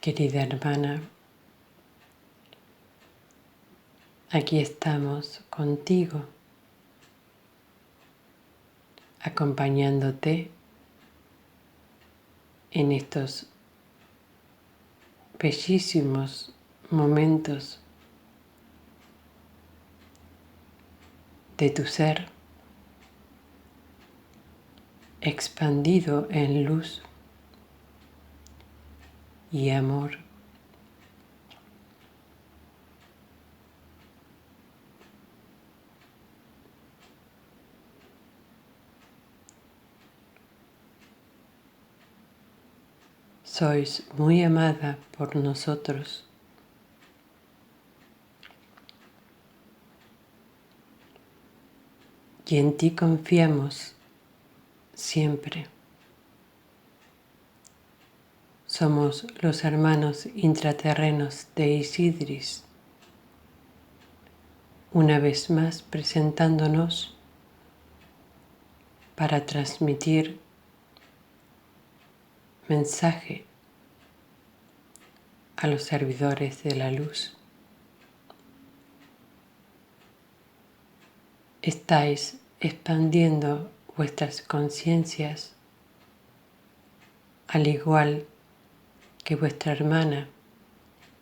Querida hermana, aquí estamos contigo, acompañándote en estos bellísimos momentos de tu ser expandido en luz y amor. Sois muy amada por nosotros y en ti confiamos siempre. Somos los hermanos intraterrenos de Isidris, una vez más presentándonos para transmitir mensaje a los servidores de la luz. Estáis expandiendo vuestras conciencias al igual que vuestra hermana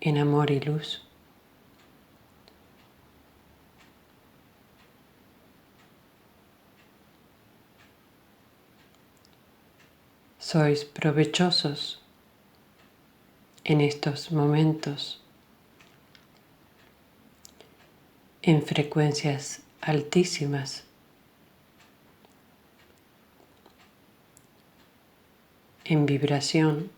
en amor y luz. Sois provechosos en estos momentos en frecuencias altísimas, en vibración.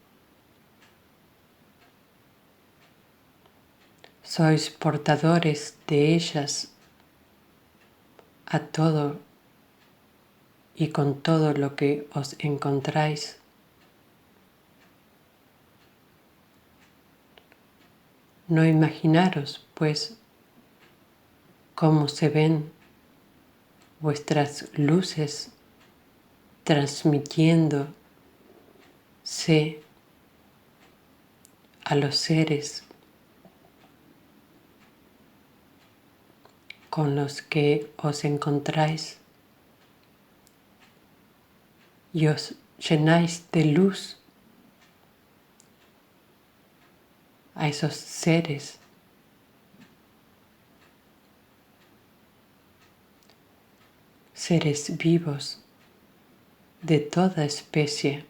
Sois portadores de ellas a todo y con todo lo que os encontráis. No imaginaros, pues, cómo se ven vuestras luces transmitiéndose a los seres con los que os encontráis y os llenáis de luz a esos seres vivos de toda especie.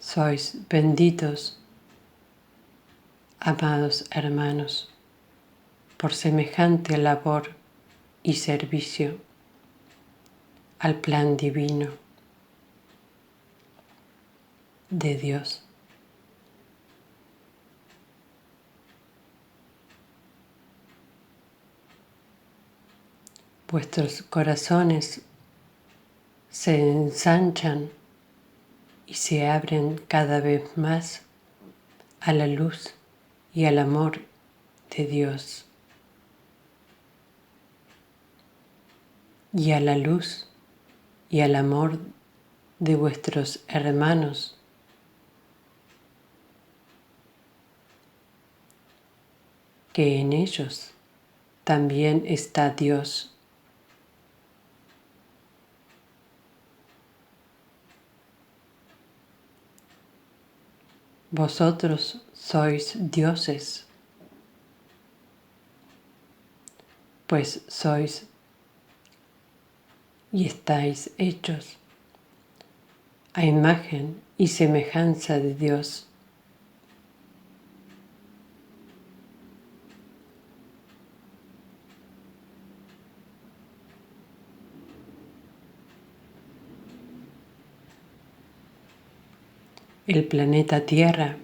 Sois benditos, amados hermanos, por semejante labor y servicio al plan divino de Dios. Vuestros corazones se ensanchan y se abren cada vez más a la luz y al amor de Dios y a la luz y al amor de vuestros hermanos que en ellos también está Dios. Vosotros sois dioses, pues sois y estáis hechos a imagen y semejanza de Dios. El planeta Tierra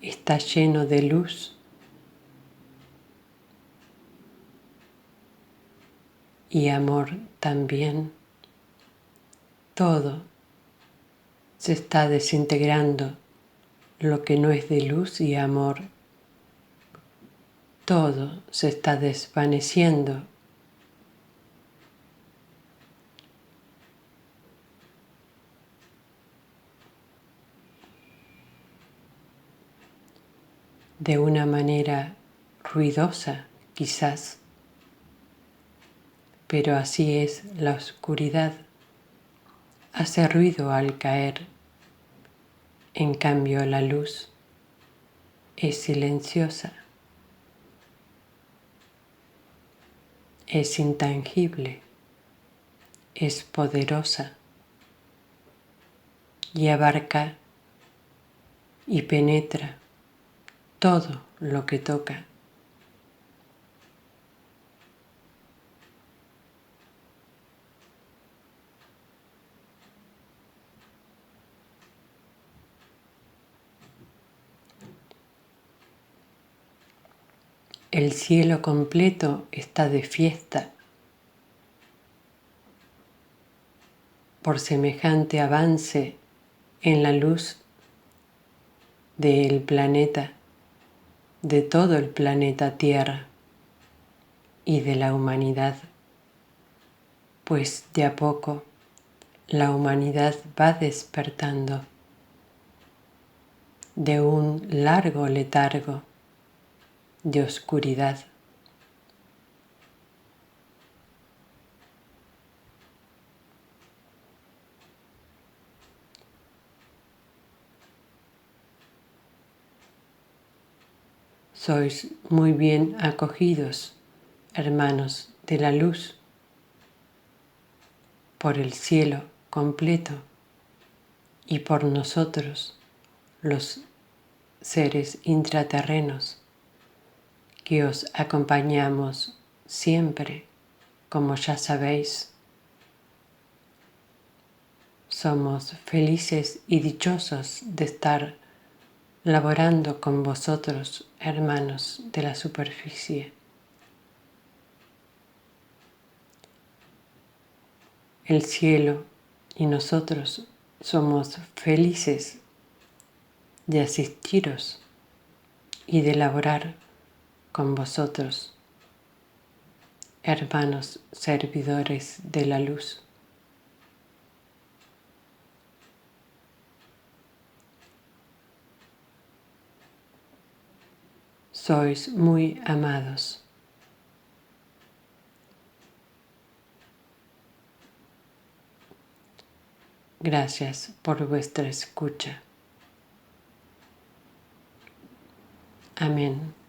está lleno de luz y amor también. Todo se está desintegrando, lo que no es de luz y amor. Todo se está desvaneciendo. de una manera ruidosa, quizás, pero así es la oscuridad. Hace ruido al caer. En cambio, la luz es silenciosa, es intangible, es poderosa y abarca y penetra todo lo que toca. El cielo completo está de fiesta por semejante avance en la luz del planeta, de todo el planeta Tierra y de la humanidad, pues de a poco la humanidad va despertando de un largo letargo de oscuridad. Sois muy bien acogidos, hermanos de la luz, por el cielo completo y por nosotros, los seres intraterrenos, que os acompañamos siempre, como ya sabéis. Somos felices y dichosos de estar laborando con vosotros, hermanos de la superficie. El cielo y nosotros somos felices de asistiros y de laborar con vosotros, hermanos servidores de la luz. Sois muy amados. Gracias por vuestra escucha. Amén.